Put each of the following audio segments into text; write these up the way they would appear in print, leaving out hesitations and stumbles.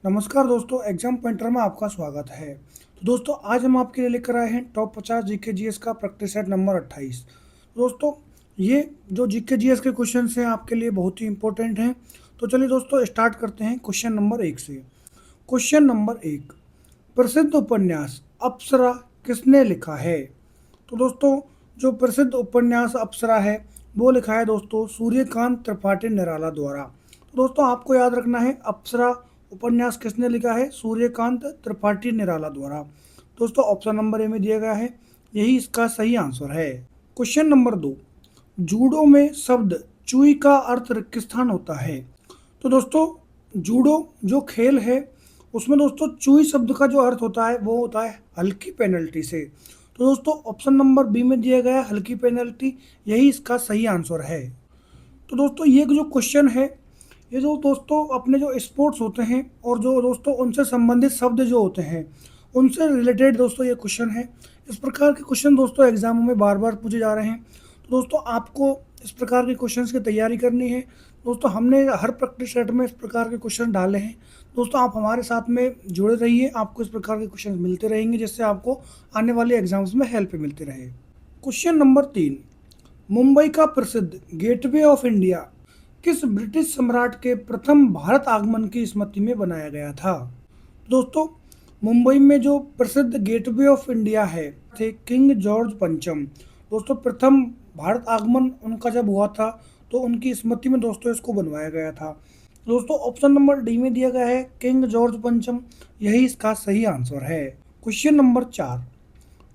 नमस्कार दोस्तों, exam pointer में आपका स्वागत है। तो दोस्तों, आज हम आपके लिए लेकर आए हैं टॉप 50 जीके जीएस का प्रैक्टिस सेट नंबर 28। दोस्तों, ये जो जीके जीएस के क्वेश्चन हैं आपके लिए बहुत ही इंपॉर्टेंट हैं। तो चलिए दोस्तों, स्टार्ट करते हैं क्वेश्चन नंबर 1 से। क्वेश्चन नंबर 1, प्रसिद्ध उपन्यास अप्सरा किसने लिखा है? तो दोस्तों, जो प्रसिद्ध उपन्यास अप्सरा है वो लिखा है दोस्तों सूर्यकांत त्रिपाठी निराला द्वारा। तो दोस्तों, आपको याद रखना है अप्सरा उपन्यास किसने लिखा है? सूर्यकांत त्रिपाठी निराला द्वारा। दोस्तों, ऑप्शन नंबर ए में दिया गया है, यही इसका सही आंसर है। क्वेश्चन नंबर 2, जूडो में शब्द चुई का अर्थ रिक्तस्थान होता है। तो दोस्तों, जूडो जो खेल है उसमें दोस्तों चुई शब्द का जो अर्थ होता है वो होता है हल्की पेनल्टी से। तो दोस्तों, ऑप्शन नंबर बी में दिया गया है हल्की पेनल्टी, यही इसका सही आंसर है। तो दोस्तों, ये जो क्वेश्चन है, ये जो दोस्तों अपने जो स्पोर्ट्स होते हैं और जो दोस्तों उनसे संबंधित शब्द जो होते हैं उनसे रिलेटेड दोस्तों ये क्वेश्चन है। इस प्रकार के क्वेश्चन दोस्तों एग्जामों में बार बार पूछे जा रहे हैं। तो दोस्तों, आपको इस प्रकार के क्वेश्चंस की तैयारी करनी है। दोस्तों, हमने हर प्रैक्टिस सेट में इस प्रकार के क्वेश्चन डाले हैं। दोस्तों, आप हमारे साथ में जुड़े रहिए, आपको इस प्रकार के क्वेश्चन मिलते रहेंगे जिससे आपको आने वाले एग्जाम्स में हेल्प मिलती रहे। क्वेश्चन नंबर 3, मुंबई का प्रसिद्ध गेटवे ऑफ इंडिया किस ब्रिटिश सम्राट के प्रथम भारत आगमन की स्मृति में बनाया गया था? दोस्तों, मुंबई में जो प्रसिद्ध गेटवे ऑफ इंडिया है थे किंग जॉर्ज पंचम। दोस्तों, प्रथम भारत आगमन उनका जब हुआ था तो उनकी स्मृति में दोस्तों इसको बनवाया गया था। दोस्तों, ऑप्शन नंबर डी में दिया गया है किंग जॉर्ज पंचम, यही इसका सही आंसर है। क्वेश्चन नंबर 4,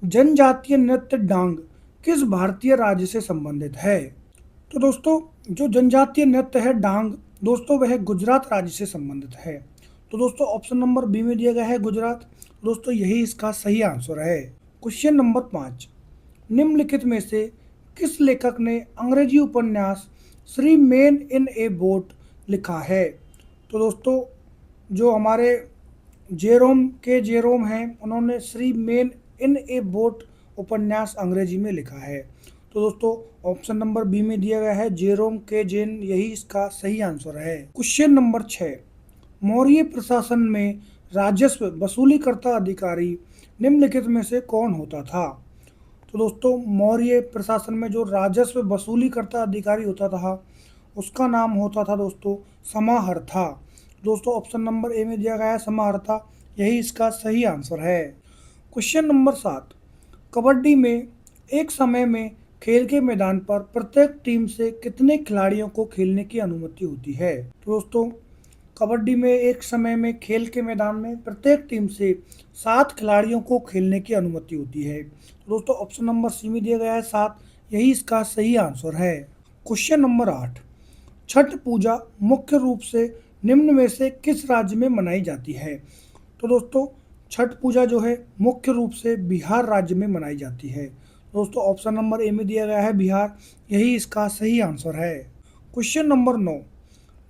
जनजातीय नृत्य डांग किस भारतीय राज्य से संबंधित है? तो दोस्तों, जो जनजातीय नृत्य है डांग दोस्तों वह गुजरात राज्य से संबंधित है। तो दोस्तों, ऑप्शन नंबर बी में दिया गया है गुजरात, दोस्तों यही इसका सही आंसर है। क्वेश्चन नंबर 5, निम्नलिखित में से किस लेखक ने अंग्रेजी उपन्यास Shri man in A boat लिखा है? तो दोस्तों, जो हमारे जेरोम हैं उन्होंने Shri man in A boat उपन्यास अंग्रेजी में लिखा है। तो दोस्तों, ऑप्शन नंबर बी में दिया गया है जेरोम के जेन, यही इसका सही आंसर है। क्वेश्चन नंबर 6, मौर्य प्रशासन में राजस्व वसूलीकर्ता अधिकारी निम्नलिखित में से कौन होता था? तो दोस्तों, मौर्य प्रशासन में जो राजस्व वसूलीकर्ता अधिकारी होता था उसका नाम होता था दोस्तों समाहर्ता। दोस्तों, ऑप्शन नंबर ए में दिया गया है समाहर्ता, यही इसका सही आंसर है। क्वेश्चन नंबर 7, कबड्डी में एक समय में खेल के मैदान पर प्रत्येक टीम से कितने खिलाड़ियों को खेलने की अनुमति होती है? तो दोस्तों, कबड्डी में एक समय में खेल के मैदान में प्रत्येक टीम से 7 खिलाड़ियों को खेलने की अनुमति होती है। तो दोस्तों, ऑप्शन नंबर सी में दिया गया है 7, यही इसका सही आंसर है। क्वेश्चन नंबर 8, छठ पूजा मुख्य रूप से निम्न में से किस राज्य में मनाई जाती है? तो दोस्तों, छठ पूजा जो है मुख्य रूप से बिहार राज्य में मनाई जाती है। दोस्तों, ऑप्शन नंबर ए में दिया गया है बिहार, यही इसका सही आंसर है। क्वेश्चन नंबर 9,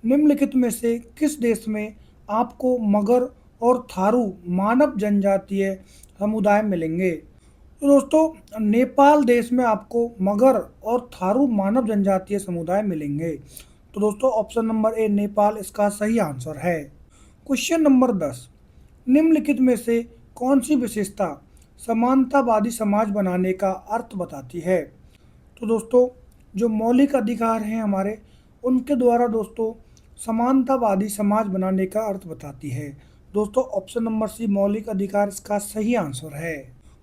निम्नलिखित में से किस देश में आपको मगर और थारू मानव जनजातीय समुदाय मिलेंगे? तो दोस्तों, नेपाल देश में आपको मगर और थारू मानव जनजातीय समुदाय मिलेंगे। तो दोस्तों, ऑप्शन नंबर ए नेपाल इसका सही आंसर है। क्वेश्चन नंबर 10, निम्नलिखित में से कौन सी विशेषता समानतावादी समाज बनाने का अर्थ बताती है? तो दोस्तों, जो मौलिक अधिकार हैं हमारे उनके द्वारा दोस्तों समानतावादी समाज बनाने का अर्थ बताती है। दोस्तों, ऑप्शन नंबर सी मौलिक अधिकार इसका सही आंसर है।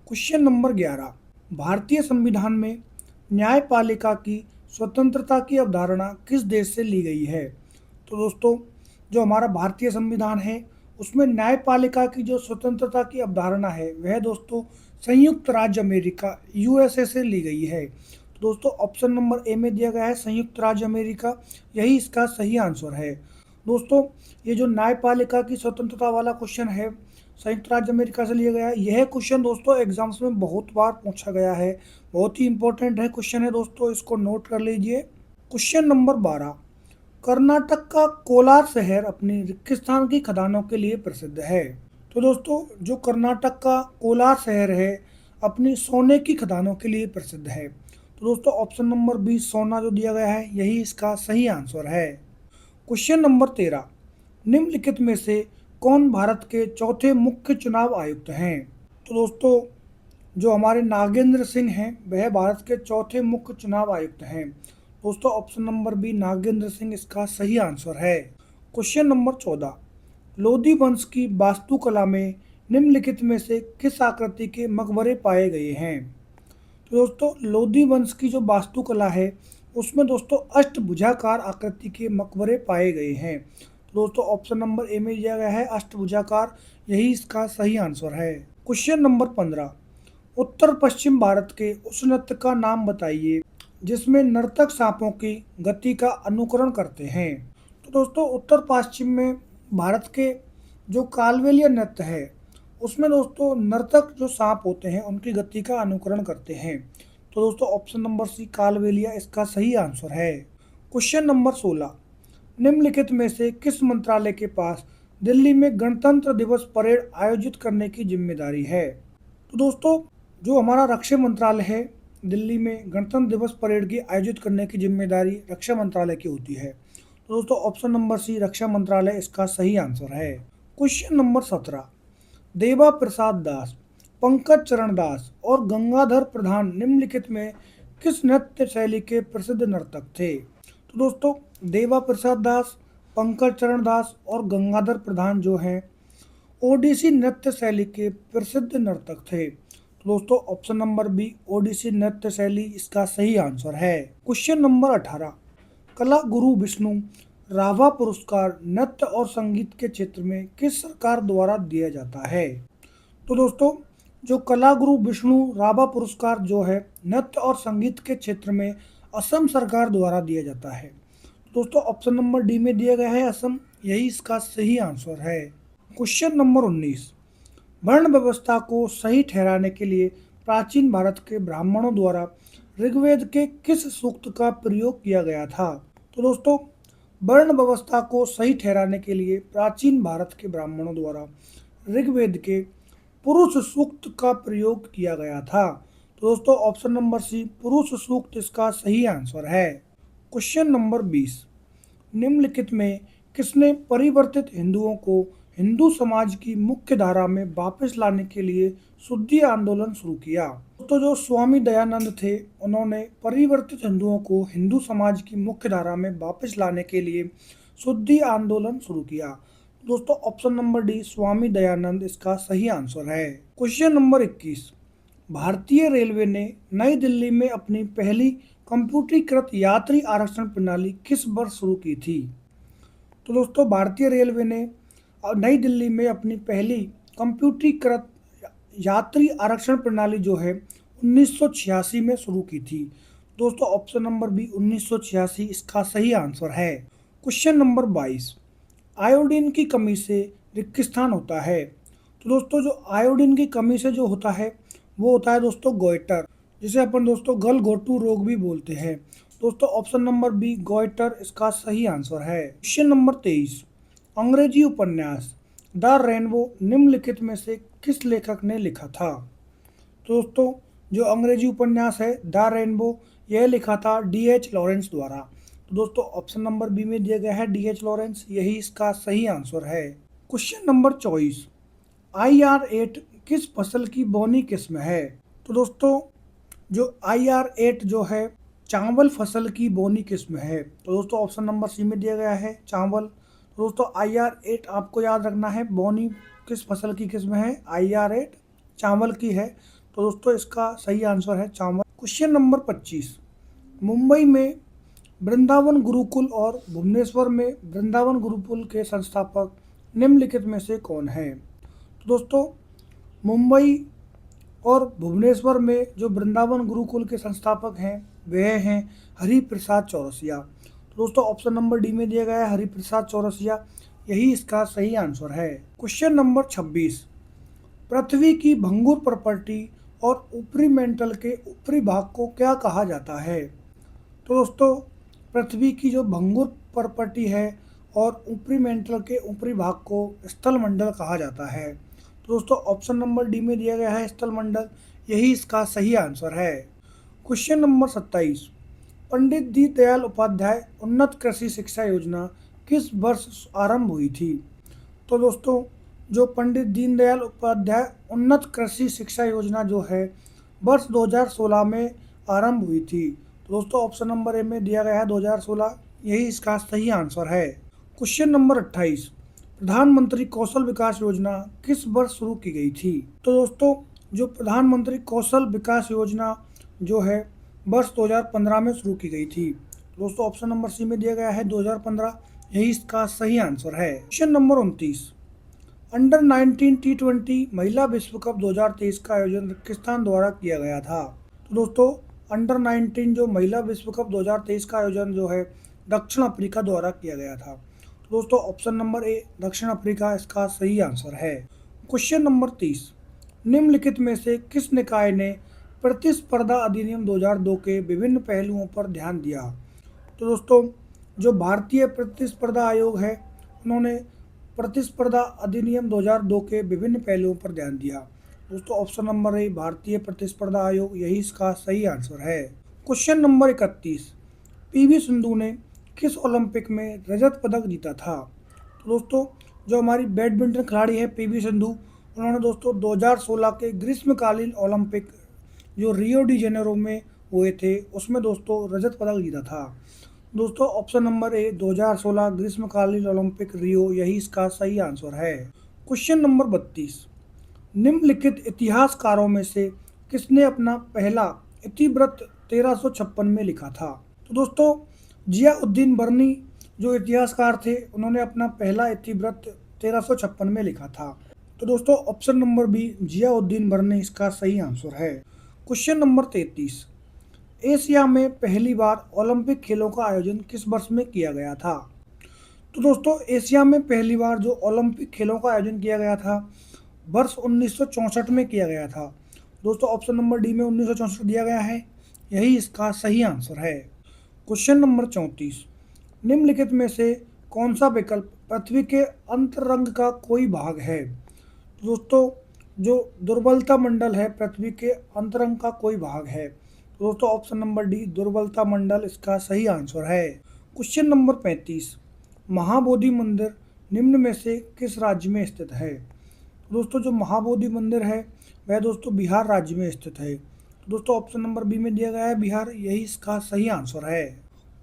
क्वेश्चन नंबर 11, भारतीय संविधान में न्यायपालिका की स्वतंत्रता की अवधारणा किस देश से ली गई है? तो दोस्तों, जो हमारा भारतीय संविधान है उसमें न्यायपालिका की जो स्वतंत्रता की अवधारणा है वह दोस्तों संयुक्त राज्य अमेरिका यूएसए से ली गई है। तो दोस्तों, ऑप्शन नंबर ए में दिया गया है संयुक्त राज्य अमेरिका, यही इसका सही आंसर है। दोस्तों, ये जो न्यायपालिका की स्वतंत्रता वाला क्वेश्चन है संयुक्त राज्य अमेरिका से लिया गया है, यह क्वेश्चन दोस्तों एग्जाम्स में बहुत बार पूछा गया है, बहुत ही इंपॉर्टेंट है क्वेश्चन है दोस्तों, इसको नोट कर लीजिए। क्वेश्चन नंबर 12, कर्नाटक का कोलार शहर अपनी रेगिस्तान की खदानों के लिए प्रसिद्ध है। तो दोस्तों, जो कर्नाटक का कोलार शहर है अपनी सोने की खदानों के लिए प्रसिद्ध है। तो दोस्तों, ऑप्शन नंबर बी सोना जो दिया गया है यही इसका सही आंसर है। क्वेश्चन नंबर 13, निम्नलिखित में से कौन भारत के चौथे मुख्य चुनाव आयुक्त हैं? तो दोस्तों, जो हमारे नागेंद्र सिंह हैं वह भारत के चौथे मुख्य चुनाव आयुक्त हैं। दोस्तों, option number B Nagendra Singh इसका सही आंसर है। क्वेश्चन नंबर 14, लोधी वंश की वास्तुकला में निम्नलिखित में से किस आकृति के मकबरे पाए गए हैं? तो दोस्तों, लोधी वंश की जो वास्तुकला है उसमें दोस्तों अष्टभुजाकार आकृति के मकबरे पाए गए हैं। तो दोस्तों, ऑप्शन नंबर ए में दिया गया है अष्टभुजाकार, यही इसका सही आंसर है। क्वेश्चन नंबर 15, उत्तर पश्चिम भारत के उस नृत्य का नाम बताइए जिसमें नर्तक सांपों की गति का अनुकरण करते हैं। तो दोस्तों, उत्तर पश्चिम में भारत के जो कालबेलिया नृत्य है उसमें दोस्तों नर्तक जो सांप होते हैं उनकी गति का अनुकरण करते हैं। तो दोस्तों, ऑप्शन नंबर सी कालबेलिया इसका सही आंसर है। क्वेश्चन नंबर 16, निम्नलिखित में से किस मंत्रालय के पास दिल्ली में गणतंत्र दिवस परेड आयोजित करने की जिम्मेदारी है? तो दोस्तों, जो हमारा रक्षा मंत्रालय है, दिल्ली में गणतंत्र दिवस परेड की आयोजित करने की जिम्मेदारी रक्षा मंत्रालय की होती है। तो दोस्तों, ऑप्शन नंबर सी रक्षा मंत्रालय इसका सही आंसर है। क्वेश्चन नंबर 17, देवा प्रसाद दास, पंकज चरण दास और गंगाधर प्रधान निम्नलिखित में किस नृत्य शैली के प्रसिद्ध नर्तक थे? तो दोस्तों, देवा प्रसाद दास, पंकज चरण दास और गंगाधर प्रधान जो हैं ओडिसी नृत्य शैली के प्रसिद्ध नर्तक थे। तो दोस्तों, ऑप्शन नंबर बी ओडिसी नृत्य शैली इसका सही आंसर है। क्वेश्चन नंबर 18, कला गुरु विष्णु राभा पुरस्कार नृत्य और संगीत के क्षेत्र में किस सरकार द्वारा दिया जाता है? तो दोस्तों, जो कला गुरु विष्णु राभा पुरस्कार जो है नृत्य और संगीत के क्षेत्र में असम सरकार द्वारा दिया जाता है। दोस्तों, ऑप्शन नंबर डी में दिया गया है असम, यही इसका सही आंसर है। क्वेश्चन नंबर 19, वर्ण व्यवस्था को सही ठहराने के लिए प्राचीन भारत के ब्राह्मणों द्वारा ऋग्वेद के किस सूक्त का प्रयोग किया गया था? तो दोस्तों, वर्ण व्यवस्था को सही ठहराने के लिए प्राचीन भारत के ब्राह्मणों द्वारा ऋग्वेद के पुरुष सूक्त का प्रयोग किया गया था। तो दोस्तों, ऑप्शन नंबर सी पुरुष सूक्त इसका सही आंसर है। क्वेश्चन नंबर 20, निम्नलिखित में किसने परिवर्तित हिंदुओं को हिंदू समाज की मुख्य धारा में वापस लाने के लिए शुद्धि आंदोलन शुरू किया? तो जो स्वामी दयानंद थे उन्होंने परिवर्तित हिंदुओं को हिंदू समाज की मुख्य धारा में वापस लाने के लिए शुद्धि आंदोलन शुरू किया। दोस्तों, option number D Swami Dayanand इसका सही आंसर है। क्वेश्चन नंबर 21, भारतीय रेलवे ने नई दिल्ली में अपनी पहली कंप्यूटरीकृत यात्री आरक्षण प्रणाली किस वर्ष शुरू की थी? तो दोस्तों, भारतीय रेलवे ने नई दिल्ली में अपनी पहली कंप्यूटरीकृत यात्री आरक्षण प्रणाली जो है 1986 में शुरू की थी। दोस्तों, ऑप्शन नंबर बी 1986 इसका सही आंसर है। क्वेश्चन नंबर 22, आयोडीन की कमी से रिक्त स्थान होता है। तो दोस्तों, जो आयोडीन की कमी से जो होता है वो होता है दोस्तों गोइटर, जिसे अपन दोस्तों गलघोटू रोग भी बोलते हैं। दोस्तों, ऑप्शन नंबर बी गोइटर इसका सही आंसर है। क्वेश्चन नंबर 23, अंग्रेजी उपन्यास द रेनबो निम्नलिखित में से किस लेखक ने लिखा था? तो दोस्तों, जो अंग्रेजी उपन्यास है द रेनबो यह लिखा था D.H. लॉरेंस द्वारा। तो दोस्तों, ऑप्शन नंबर बी में दिया गया है D.H. लॉरेंस, यही इसका सही आंसर है। क्वेश्चन नंबर 24, IR8 किस फसल की बौनी किस्म है? तो दोस्तों, जो IR8 जो है चावल फसल की बौनी किस्म है। तो दोस्तों, ऑप्शन नंबर सी में दिया गया है चावल। दोस्तों, IR8 आपको याद रखना है बौनी किस फसल की किस्म है, IR8 चावल की है। तो दोस्तों, इसका सही आंसर है चावल। क्वेश्चन नंबर 25, मुंबई में वृंदावन गुरुकुल और भुवनेश्वर में वृंदावन गुरुकुल के संस्थापक निम्नलिखित में से कौन है? तो दोस्तों, मुंबई और भुवनेश्वर में जो वृंदावन गुरुकुल के संस्थापक हैं वह हैं हरिप्रसाद चौरसिया। तो दोस्तों, ऑप्शन नंबर डी में दिया गया है हरिप्रसाद चौरसिया, यही इसका सही आंसर है। क्वेश्चन नंबर 26, पृथ्वी की भंगुर प्रॉपर्टी और ऊपरी मेंटल के ऊपरी भाग को क्या कहा जाता है? तो दोस्तों, पृथ्वी की जो भंगुर प्रॉपर्टी है और ऊपरी मेंटल के ऊपरी भाग को स्थल मंडल कहा जाता है। तो दोस्तों, ऑप्शन नंबर डी में दिया गया है स्थल मंडल, यही इसका सही आंसर है। क्वेश्चन नंबर 27, पंडित दीनदयाल उपाध्याय उन्नत कृषि शिक्षा योजना किस वर्ष आरंभ हुई थी? तो दोस्तों जो पंडित दीनदयाल उपाध्याय उन्नत कृषि शिक्षा योजना जो है वर्ष 2016 में आरंभ हुई थी। तो दोस्तों ऑप्शन नंबर ए में दिया गया है 2016, यही इसका सही आंसर है। क्वेश्चन नंबर 28, प्रधानमंत्री कौशल विकास योजना किस वर्ष शुरू की गई थी? तो दोस्तों जो प्रधानमंत्री कौशल विकास योजना जो है वर्ष 2015 में शुरू की गई थी। दोस्तों ऑप्शन नंबर सी में दिया गया है 2015, यही इसका सही आंसर है। क्वेश्चन नंबर 29, अंडर 19 T20 महिला विश्व कप 2023 का आयोजन पाकिस्तान द्वारा किया गया था। तो दोस्तों अंडर 19 जो महिला विश्व कप 2023 का आयोजन जो है दक्षिण अफ्रीका द्वारा किया गया था। तो दोस्तों ऑप्शन नंबर ए दक्षिण अफ्रीका इसका सही आंसर है। क्वेश्चन नंबर 30, निम्नलिखित में से किस निकाय ने प्रतिस्पर्धा अधिनियम 2002 के विभिन्न पहलुओं पर ध्यान दिया? तो दोस्तों जो भारतीय प्रतिस्पर्धा आयोग है उन्होंने प्रतिस्पर्धा अधिनियम 2002 के विभिन्न पहलुओं पर ध्यान दिया। दोस्तों ऑप्शन नंबर ए भारतीय प्रतिस्पर्धा आयोग, यही इसका सही आंसर है। क्वेश्चन नंबर 31, पीवी सिंधु ने किस ओलंपिक में रजत पदक जीता था? तो दोस्तों जो हमारी बैडमिंटन खिलाड़ी है पीवी सिंधु, उन्होंने दोस्तों 2016 के ग्रीष्मकालीन ओलंपिक जो रियो डी जेनेरो में हुए थे उसमें दोस्तों रजत पदक जीता था। दोस्तों ऑप्शन नंबर ए 2016 ग्रीष्मकालीन ओलंपिक रियो, यही इसका सही आंसर है। क्वेश्चन नंबर 32, निम्नलिखित इतिहासकारों में से किसने अपना पहला इतिवृत्त 1356 में लिखा था? तो दोस्तों जियाउद्दीन बर्नी जो इतिहासकार थे उन्होंने अपना पहला इतिवृत्त 1356 में लिखा था। तो दोस्तों ऑप्शन नंबर बी जियाउद्दीन बर्नी इसका सही आंसर है। क्वेश्चन नंबर 33, एशिया में पहली बार ओलंपिक खेलों का आयोजन किस वर्ष में किया गया था? तो दोस्तों एशिया में पहली बार जो ओलंपिक खेलों का आयोजन किया गया था वर्ष 1964 में किया गया था। दोस्तों ऑप्शन नंबर डी में 1964 दिया गया है, यही इसका सही आंसर है। क्वेश्चन नंबर 34, निम्नलिखित में से कौन सा विकल्प पृथ्वी के अंतरंग का कोई भाग है? दोस्तों जो दुर्बलता मंडल है पृथ्वी के अंतरंग का कोई भाग है। दोस्तों ऑप्शन नंबर डी दुर्बलता मंडल इसका सही आंसर है। क्वेश्चन नंबर 35, महाबोधि मंदिर निम्न में से किस राज्य में स्थित है? दोस्तों जो महाबोधि मंदिर है वह दोस्तों बिहार राज्य में स्थित है। दोस्तों ऑप्शन नंबर बी में दिया गया है बिहार, यही इसका सही आंसर है।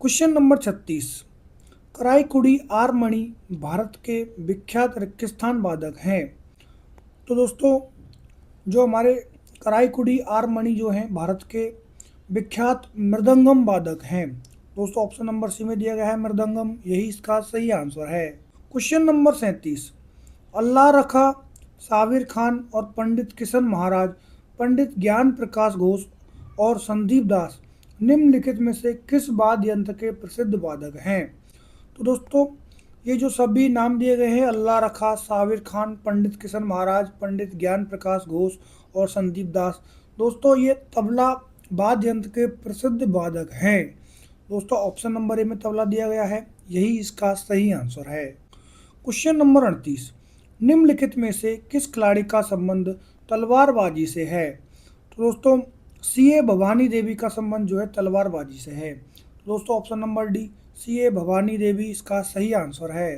क्वेश्चन नंबर 36, कराईकुड़ी आर मणि भारत के विख्यात रिक्किस्थान वादक हैं। तो दोस्तों जो हमारे कराईकुड़ी आर मणि जो हैं भारत के विख्यात मृदंगम वादक हैं। दोस्तों ऑप्शन नंबर सी में दिया गया है मृदंगम, यही इसका सही आंसर है। क्वेश्चन नंबर 37, अल्लाह रखा साबिर खान और पंडित किशन महाराज, पंडित ज्ञान प्रकाश घोष और संदीप दास निम्नलिखित में से किस वाद्य यंत्र के प्रसिद्ध वादक हैं? तो दोस्तों ये जो सभी नाम दिए गए हैं अल्लाह रखा साबिर खान, पंडित किशन महाराज, पंडित ज्ञान प्रकाश घोष और संदीप दास, दोस्तों ये तबला वाद्य यंत्र के प्रसिद्ध वादक हैं। दोस्तों ऑप्शन नंबर ए में तबला दिया गया है, यही इसका सही आंसर है। क्वेश्चन नंबर 38, निम्नलिखित में से किस खिलाड़ी का संबंध तलवारबाजी से है? तो दोस्तों सीए भवानी देवी का संबंध जो है तलवारबाजी से है। दोस्तों option number D CA Bhavani Devi इसका सही आंसर है।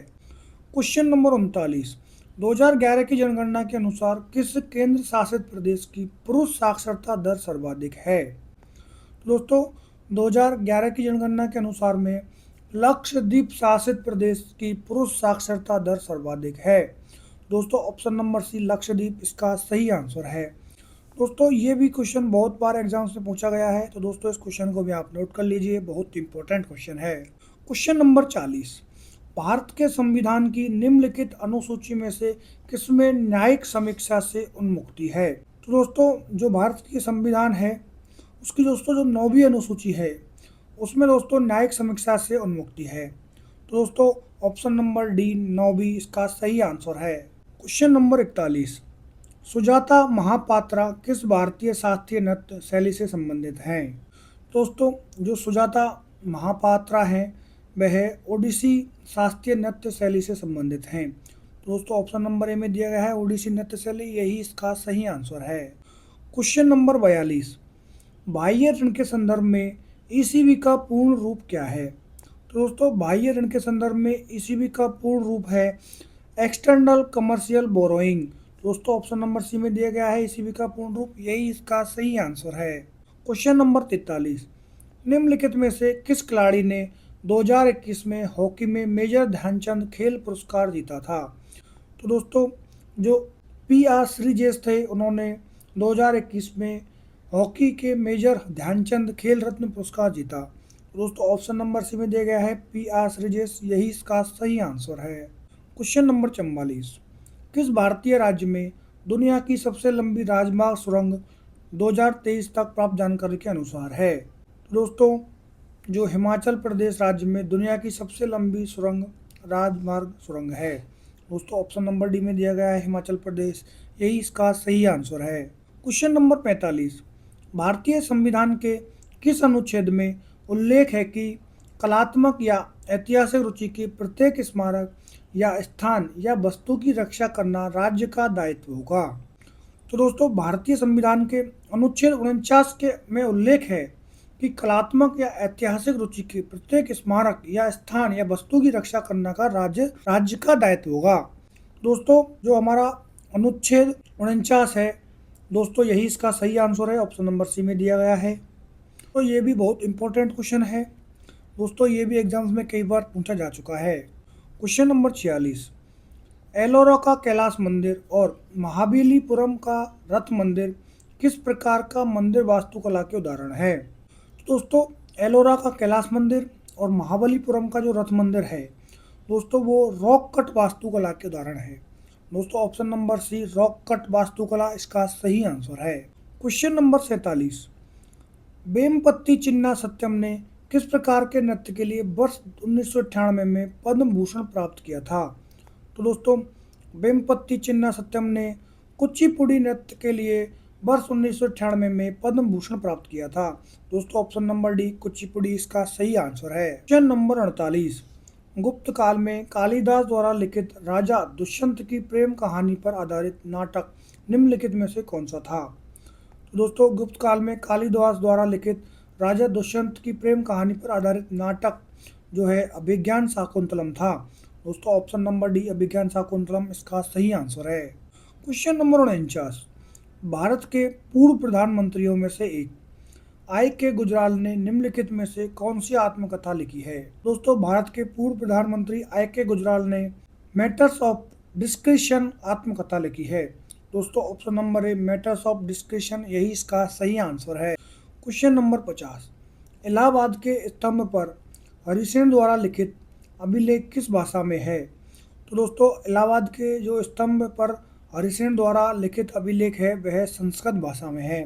क्वेश्चन नंबर 39, 2011 की जनगणना के अनुसार किस केंद्र शासित प्रदेश की पुरुष साक्षरता दर सर्वाधिक है? दोस्तों 2011 की जनगणना के अनुसार में लक्षद्वीप शासित प्रदेश की पुरुष साक्षरता दर सर्वाधिक है। दोस्तों ऑप्शन नंबर सी लक्षद्वीप इसका सही आंसर है। दोस्तों ये भी क्वेश्चन बहुत बार एग्जाम्स में पूछा गया है, तो दोस्तों इस क्वेश्चन को भी आप नोट कर लीजिए, बहुत इंपॉर्टेंट क्वेश्चन है। क्वेश्चन नंबर 40, भारत के संविधान की निम्नलिखित अनुसूची में से किसमें न्यायिक समीक्षा से उन्मुक्ति है? तो दोस्तों जो भारत की संविधान है उसकी दोस्तों जो 9वीं अनुसूची है उसमें दोस्तों न्यायिक समीक्षा से उन्मुक्ति है। तो दोस्तों ऑप्शन नंबर डी 9वीं इसका सही आंसर है। क्वेश्चन नंबर 41, सुजाता महापात्रा किस भारतीय शास्त्रीय नृत्य शैली से संबंधित हैं? दोस्तों जो सुजाता महापात्रा हैं वह ओडिसी शास्त्रीय नृत्य शैली से संबंधित हैं। दोस्तों ऑप्शन नंबर ए में दिया गया है ओडिसी नृत्य शैली, यही इसका सही आंसर है। क्वेश्चन नंबर 42, बाह्य ऋण के संदर्भ में ईसीबी का पूर्ण रूप क्या है? तो दोस्तों बाह्य ऋण के संदर्भ में ईसीबी का पूर्ण रूप है एक्सटर्नल कमर्शियल बोरोइंग। दोस्तों ऑप्शन नंबर सी में दिया गया है ईसीबी का पूर्ण रूप, यही इसका सही आंसर है। क्वेश्चन नंबर 43, निम्नलिखित में से किस खिलाड़ी ने 2021 में हॉकी में मेजर ध्यानचंद खेल पुरस्कार जीता था? तो दोस्तों जो पी आर श्रीजेश थे उन्होंने 2021 में हॉकी के मेजर ध्यानचंद खेल रत्न पुरस्कार जीता। दोस्तों ऑप्शन नंबर सी में दिया गया है पी आर श्रीजेश, यही इसका सही आंसर है। क्वेश्चन नंबर 44, किस भारतीय राज्य में दुनिया की सबसे लंबी राजमार्ग सुरंग 2023 तक प्राप्त जानकारी के अनुसार है? दोस्तों जो हिमाचल प्रदेश राज्य में दुनिया की सबसे लंबी सुरंग राजमार्ग सुरंग है। दोस्तों ऑप्शन नंबर डी में दिया गया है हिमाचल प्रदेश, यही इसका सही आंसर है। क्वेश्चन नंबर 45, भारतीय संविधान के किस अनुच्छेद में उल्लेख है कि कलात्मक या ऐतिहासिक रुचि के प्रत्येक स्मारक या स्थान या वस्तु की रक्षा करना राज्य का दायित्व होगा? तो दोस्तों भारतीय संविधान के अनुच्छेद 49 के में उल्लेख है कि कलात्मक या ऐतिहासिक रुचि के प्रत्येक स्मारक या स्थान या वस्तु की रक्षा करना का राज्य का दायित्व होगा। दोस्तों जो हमारा अनुच्छेद 49 है दोस्तों, यही इसका सही आंसर है, ऑप्शन नंबर सी में दिया गया है। तो ये भी बहुत इंपॉर्टेंट क्वेश्चन है दोस्तों, ये भी एग्जाम्स में कई बार पूछा जा चुका है। क्वेश्चन नंबर 46, एलोरा का कैलाश मंदिर और महाबलीपुरम का रथ मंदिर किस प्रकार का मंदिर वास्तुकला के उदाहरण है? दोस्तों एलोरा का कैलाश मंदिर और महाबलीपुरम का जो रथ मंदिर है दोस्तों वो रॉक कट वास्तुकला के उदाहरण है। दोस्तों option number C rock cut वास्तुकला इसका सही आंसर है। क्वेश्चन नंबर 47, वेमपत्ती चिन्ना सत्यम ने किस प्रकार के नृत्य के लिए वर्ष 1998 में पद्म भूषण प्राप्त किया था? तो दोस्तों वेमपत्ती चिन्ना सत्यम ने कुचिपुड़ी नृत्य के लिए वर्ष 1998 में पद्म भूषण प्राप्त किया था। दोस्तों ऑप्शन नंबर डी कुचिपुड़ी इसका सही आंसर है। क्वेश्चन नंबर 48, गुप्त काल में कालिदास द्वारा लिखित राजा दुष्यंत की प्रेम कहानी पर आधारित नाटक निम्नलिखित में से कौन सा था? तो दोस्तों गुप्त काल में कालिदास द्वारा लिखित राजा दुष्यंत की प्रेम कहानी पर आधारित नाटक जो है अभिज्ञान शाकुंतलम था। दोस्तों ऑप्शन नंबर डी अभिज्ञान शाकुंतलम इसका सही आंसर है। क्वेश्चन नंबर 49, भारत के पूर्व प्रधानमंत्रियों में से एक आई के गुजराल ने निम्नलिखित में से कौन सी आत्मकथा लिखी है? दोस्तों भारत के पूर्व प्रधानमंत्री आई के गुजराल ने मैटर्स ऑफ डिस्क्रिशन आत्मकथा लिखी है। दोस्तों option number A matters of discretion, यही इसका सही आंसर है। क्वेश्चन नंबर 50, इलाहाबाद के स्तंभ पर हरिसेन द्वारा लिखित अभिलेख किस भाषा में है? तो दोस्तों इलाहाबाद के जो स्तंभ पर हरिसेन द्वारा लिखित अभिलेख है वह संस्कृत भाषा में है।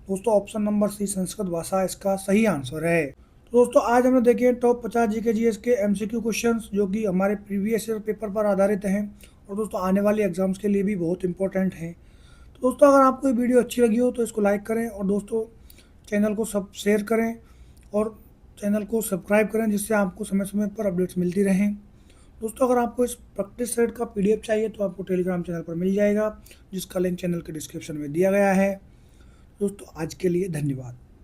दोस्तों ऑप्शन नंबर सी संस्कृत भाषा इसका सही आंसर है। तो दोस्तों आज हमने देखे टॉप 50 जीके जीएस के एमसीक्यू क्वेश्चंस जो कि हमारे प्रीवियस ईयर पेपर पर आधारित हैं और दोस्तों आने वाले एग्जाम्स के लिए भी बहुत इंपॉर्टेंट हैं। तो दोस्तों अगर आपको ये वीडियो अच्छी लगी हो तो इसको लाइक करें और दोस्तों चैनल को सब शेयर करें और चैनल को सब्सक्राइब करें जिससे आपको समय समय पर अपडेट्स मिलती रहें। दोस्तों अगर आपको इस प्रैक्टिस सेट का पीडीएफ चाहिए तो आपको टेलीग्राम चैनल पर मिल जाएगा जिसका लिंक चैनल के डिस्क्रिप्शन में दिया गया है। दोस्तों आज के लिए धन्यवाद।